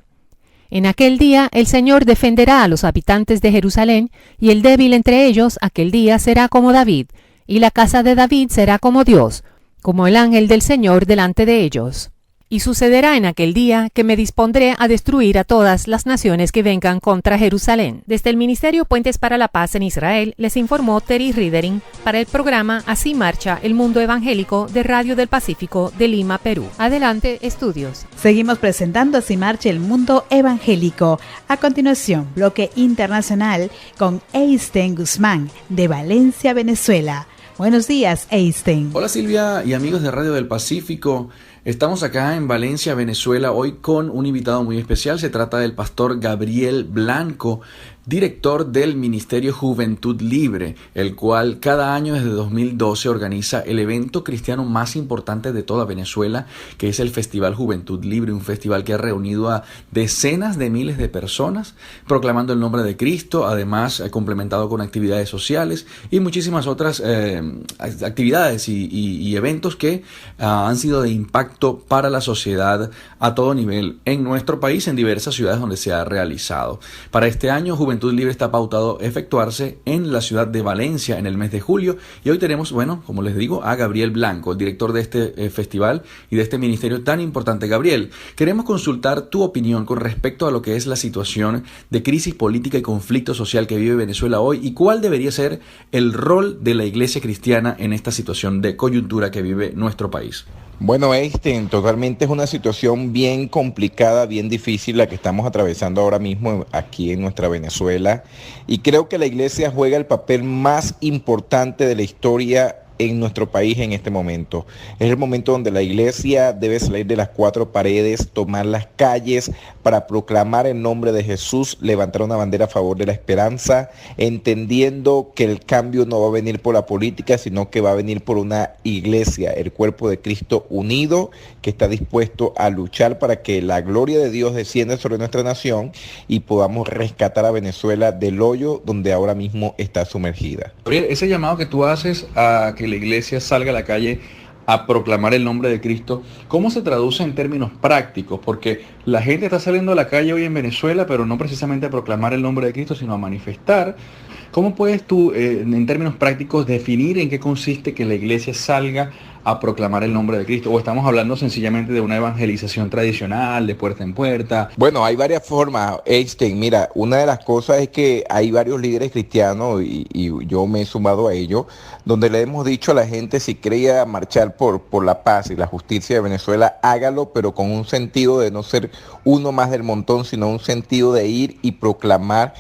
En aquel día el Señor defenderá a los habitantes de Jerusalén, y el débil entre ellos aquel día será como David, y la casa de David será como Dios, como el ángel del Señor delante de ellos. Y sucederá en aquel día que me dispondré a destruir a todas las naciones que vengan contra Jerusalén. Desde el Ministerio Puentes para la Paz en Israel, les informó Terry Ridering para el programa Así Marcha el Mundo Evangélico de Radio del Pacífico de Lima, Perú. Adelante, estudios. Seguimos presentando Así Marcha el Mundo Evangélico. A continuación, bloque internacional con Einstein Guzmán, de Valencia, Venezuela. Buenos días, Einstein. Hola Silvia y amigos de Radio del Pacífico. Estamos acá en Valencia, Venezuela, hoy con un invitado muy especial. Se trata del pastor Gabriel Blanco, director del Ministerio Juventud Libre, el cual cada año desde 2012 organiza el evento cristiano más importante de toda Venezuela, que es el Festival Juventud Libre, un festival que ha reunido a decenas de miles de personas proclamando el nombre de Cristo, además complementado con actividades sociales y muchísimas otras actividades y eventos que han sido de impacto para la sociedad a todo nivel en nuestro país, en diversas ciudades donde se ha realizado. Para este año, Juventud Libre está pautado efectuarse en la ciudad de Valencia en el mes de julio, y hoy tenemos, como les digo, a Gabriel Blanco, el director de este festival y de este ministerio tan importante. Gabriel, queremos consultar tu opinión con respecto a lo que es la situación de crisis política y conflicto social que vive Venezuela hoy, y cuál debería ser el rol de la Iglesia cristiana en esta situación de coyuntura que vive nuestro país. Bueno, totalmente es una situación bien complicada, bien difícil la que estamos atravesando ahora mismo aquí en nuestra Venezuela, y creo que la Iglesia juega el papel más importante de la historia en nuestro país en este momento. Es el momento donde la Iglesia debe salir de las cuatro paredes, tomar las calles para proclamar el nombre de Jesús, levantar una bandera a favor de la esperanza, entendiendo que el cambio no va a venir por la política, sino que va a venir por una Iglesia, el cuerpo de Cristo unido, que está dispuesto a luchar para que la gloria de Dios descienda sobre nuestra nación y podamos rescatar a Venezuela del hoyo donde ahora mismo está sumergida. Gabriel, ese llamado que tú haces a que la Iglesia salga a la calle a proclamar el nombre de Cristo, ¿cómo se traduce en términos prácticos? Porque la gente está saliendo a la calle hoy en Venezuela, pero no precisamente a proclamar el nombre de Cristo, sino a manifestar. ¿Cómo puedes tú, en términos prácticos, definir en qué consiste que la Iglesia salga a proclamar el nombre de Cristo? ¿O estamos hablando sencillamente de una evangelización tradicional, de puerta en puerta? Bueno, hay varias formas, Einstein. Mira, una de las cosas es que hay varios líderes cristianos, y yo me he sumado a ellos, donde le hemos dicho a la gente, si quiere marchar por la paz y la justicia de Venezuela, hágalo, pero con un sentido de no ser uno más del montón, sino un sentido de ir y proclamar,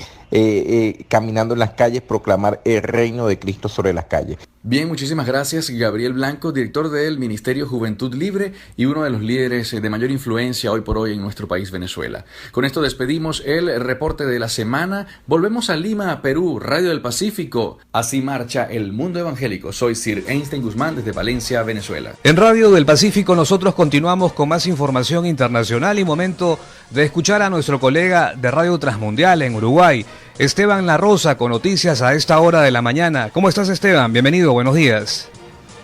caminando en las calles, proclamar el reino de Cristo sobre las calles. Bien, muchísimas gracias, Gabriel Blanco, director del Ministerio Juventud Libre y uno de los líderes de mayor influencia hoy por hoy en nuestro país, Venezuela. Con esto despedimos el reporte de la semana. Volvemos a Lima, Perú, Radio del Pacífico. Así marcha el mundo evangélico. Soy Sir Einstein Guzmán desde Valencia, Venezuela. En Radio del Pacífico nosotros continuamos con más información internacional y momento de escuchar a nuestro colega de Radio Transmundial en Uruguay, Esteban La Rosa, con noticias a esta hora de la mañana. ¿Cómo estás, Esteban? Bienvenido, buenos días.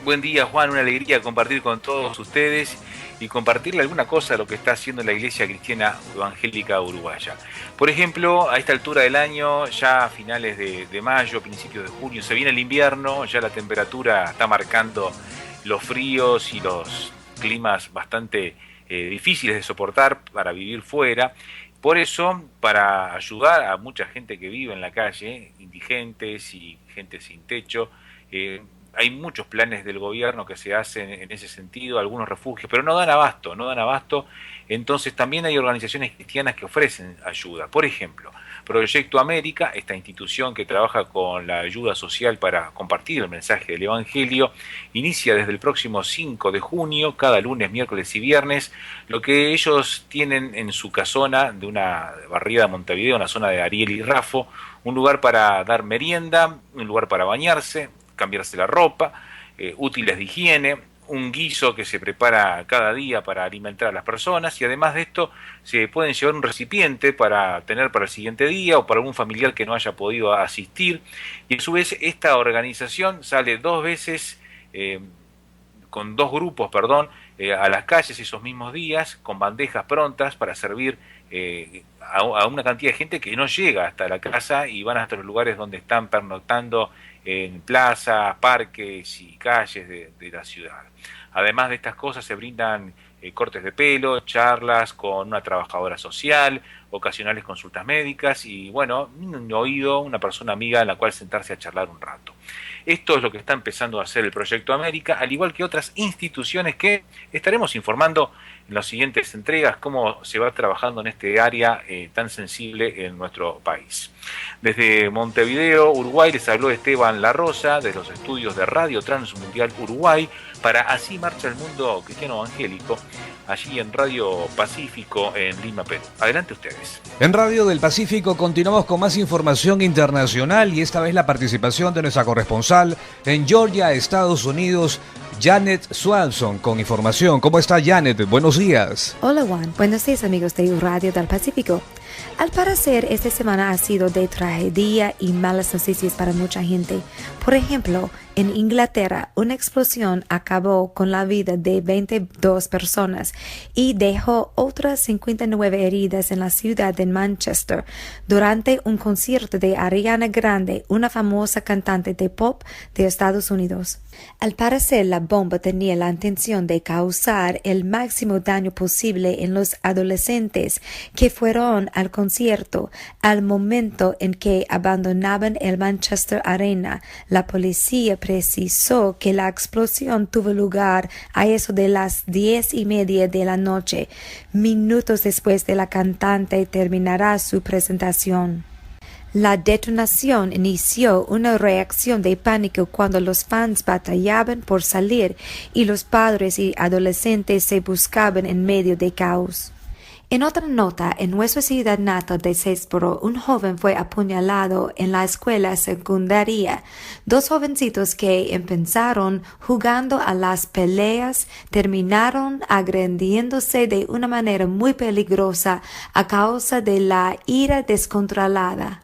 Buen día, Juan, una alegría compartir con todos ustedes y compartirle alguna cosa de lo que está haciendo la Iglesia Cristiana Evangélica Uruguaya. Por ejemplo, a esta altura del año, ya a finales de mayo, principios de junio, se viene el invierno, ya la temperatura está marcando los fríos y los climas bastante difíciles de soportar para vivir fuera. Por eso, para ayudar a mucha gente que vive en la calle, indigentes y gente sin techo, hay muchos planes del gobierno que se hacen en ese sentido, algunos refugios, pero no dan abasto. Entonces también hay organizaciones cristianas que ofrecen ayuda. Por ejemplo, Proyecto América, esta institución que trabaja con la ayuda social para compartir el mensaje del Evangelio, inicia desde el próximo 5 de junio, cada lunes, miércoles y viernes, lo que ellos tienen en su casona de una barriada de Montevideo, una zona de Ariel y Rafo, un lugar para dar merienda, un lugar para bañarse, cambiarse la ropa, útiles de higiene, un guiso que se prepara cada día para alimentar a las personas, y además de esto se pueden llevar un recipiente para tener para el siguiente día o para algún familiar que no haya podido asistir. Y a su vez esta organización sale con dos grupos, a las calles esos mismos días con bandejas prontas para servir a una cantidad de gente que no llega hasta la casa y van hasta los lugares donde están pernoctando en plazas, parques y calles de la ciudad. Además de estas cosas se brindan cortes de pelo, charlas con una trabajadora social, ocasionales consultas médicas y, un oído, una persona amiga en la cual sentarse a charlar un rato. Esto es lo que está empezando a hacer el Proyecto América, al igual que otras instituciones que estaremos informando en las siguientes entregas cómo se va trabajando en este área tan sensible en nuestro país. Desde Montevideo, Uruguay, les habló Esteban La Rosa, de los estudios de Radio Transmundial Uruguay, para Así Marcha el Mundo Cristiano Evangélico, allí en Radio Pacífico en Lima, Perú. Adelante ustedes. En Radio del Pacífico continuamos con más información internacional y esta vez la participación de nuestra corresponsal en Georgia, Estados Unidos, Janet Swanson, con información. ¿Cómo está Janet? Buenos días. Hola Juan, buenos días amigos de Radio del Pacífico. Al parecer, esta semana ha sido de tragedia y malas noticias para mucha gente. Por ejemplo, en Inglaterra, una explosión acabó con la vida de 22 personas y dejó otras 59 heridas en la ciudad de Manchester durante un concierto de Ariana Grande, una famosa cantante de pop de Estados Unidos. Al parecer, la bomba tenía la intención de causar el máximo daño posible en los adolescentes que fueron al concierto. Al momento en que abandonaban el Manchester Arena, la policía precisó que la explosión tuvo lugar a eso de las 10:30 de la noche, minutos después de la cantante terminará su presentación. La detonación inició una reacción de pánico cuando los fans batallaban por salir y los padres y adolescentes se buscaban en medio de caos. En otra nota, en nuestra ciudad natal de Cesbro, un joven fue apuñalado en la escuela secundaria. Dos jovencitos que empezaron jugando a las peleas terminaron agrediéndose de una manera muy peligrosa a causa de la ira descontrolada.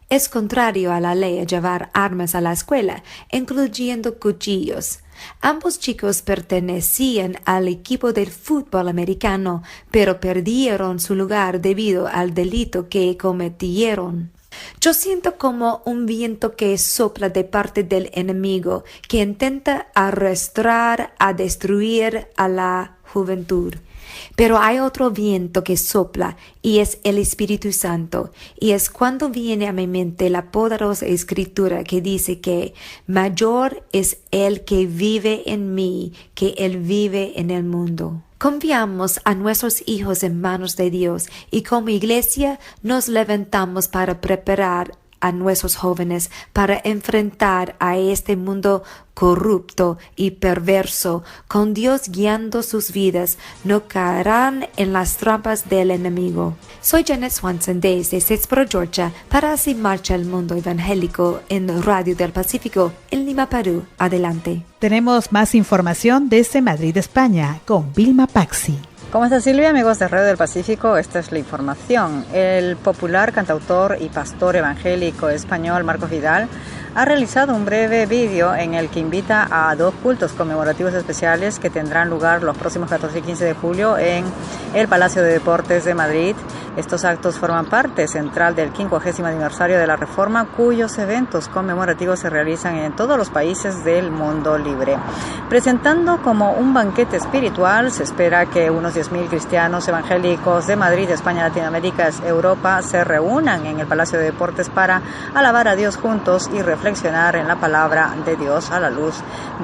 Es contrario a la ley llevar armas a la escuela, incluyendo cuchillos. Ambos chicos pertenecían al equipo del fútbol americano, pero perdieron su lugar debido al delito que cometieron. Yo siento como un viento que sopla de parte del enemigo, que intenta arrastrar a destruir a la juventud. Pero hay otro viento que sopla y es el Espíritu Santo, y es cuando viene a mi mente la poderosa escritura que dice que mayor es el que vive en mí que el vive en el mundo. Confiamos a nuestros hijos en manos de Dios y como iglesia nos levantamos para preparar a nuestros jóvenes para enfrentar a este mundo corrupto y perverso. Con Dios guiando sus vidas, no caerán en las trampas del enemigo. Soy Janet Swanson desde Cesbro, Georgia, para Así Marcha el Mundo Evangélico en Radio del Pacífico, en Lima, Perú. Adelante. Tenemos más información desde Madrid, España, con Vilma Paxi. ¿Cómo está Silvia, amigos de Radio del Pacífico? Esta es la información. El popular cantautor y pastor evangélico español Marcos Vidal ha realizado un breve vídeo en el que invita a 2 cultos conmemorativos especiales que tendrán lugar los próximos 14 y 15 de julio en el Palacio de Deportes de Madrid. Estos actos forman parte central del 50º aniversario de la Reforma, cuyos eventos conmemorativos se realizan en todos los países del mundo libre. Presentando como un banquete espiritual, se espera que unos 10.000 cristianos evangélicos de Madrid, España, Latinoamérica, Europa se reúnan en el Palacio de Deportes para alabar a Dios juntos y reflexionar en la palabra de Dios a la luz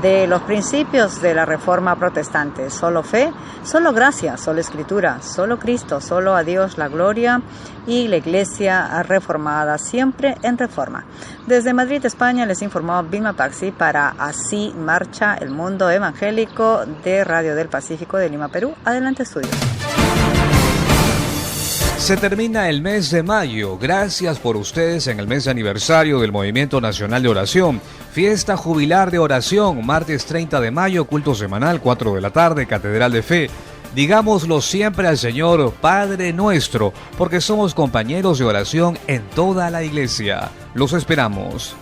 de los principios de la Reforma protestante. Solo fe, solo gracia, solo escritura, solo Cristo, solo a Dios la gloria y la Iglesia reformada, siempre en reforma. Desde Madrid, España, les informó Vilma Paxi para Así Marcha el Mundo Evangélico de Radio del Pacífico de Lima, Perú. Adelante, estudios. Se termina el mes de mayo. Gracias por ustedes en el mes de aniversario del Movimiento Nacional de Oración. Fiesta jubilar de oración, martes 30 de mayo, culto semanal, 4 de la tarde, Catedral de Fe. Digámoslo siempre al Señor, Padre nuestro, porque somos compañeros de oración en toda la iglesia. Los esperamos.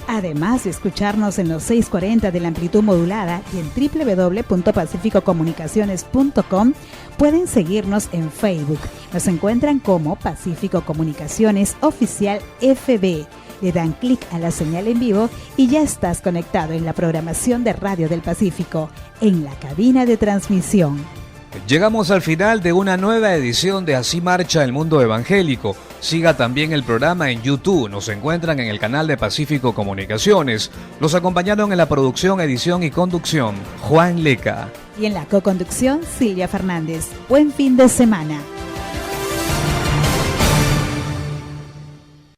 Además de escucharnos en los 640 de la amplitud modulada y en www.pacificocomunicaciones.com, pueden seguirnos en Facebook. Nos encuentran como Pacífico Comunicaciones Oficial FB. Le dan clic a la señal en vivo y ya estás conectado en la programación de Radio del Pacífico, en la cabina de transmisión. Llegamos al final de una nueva edición de Así Marcha el Mundo Evangélico. Siga también el programa en YouTube. Nos encuentran en el canal de Pacífico Comunicaciones. Los acompañaron en la producción, edición y conducción Juan Leca. Y en la coconducción Silvia Fernández. Buen fin de semana.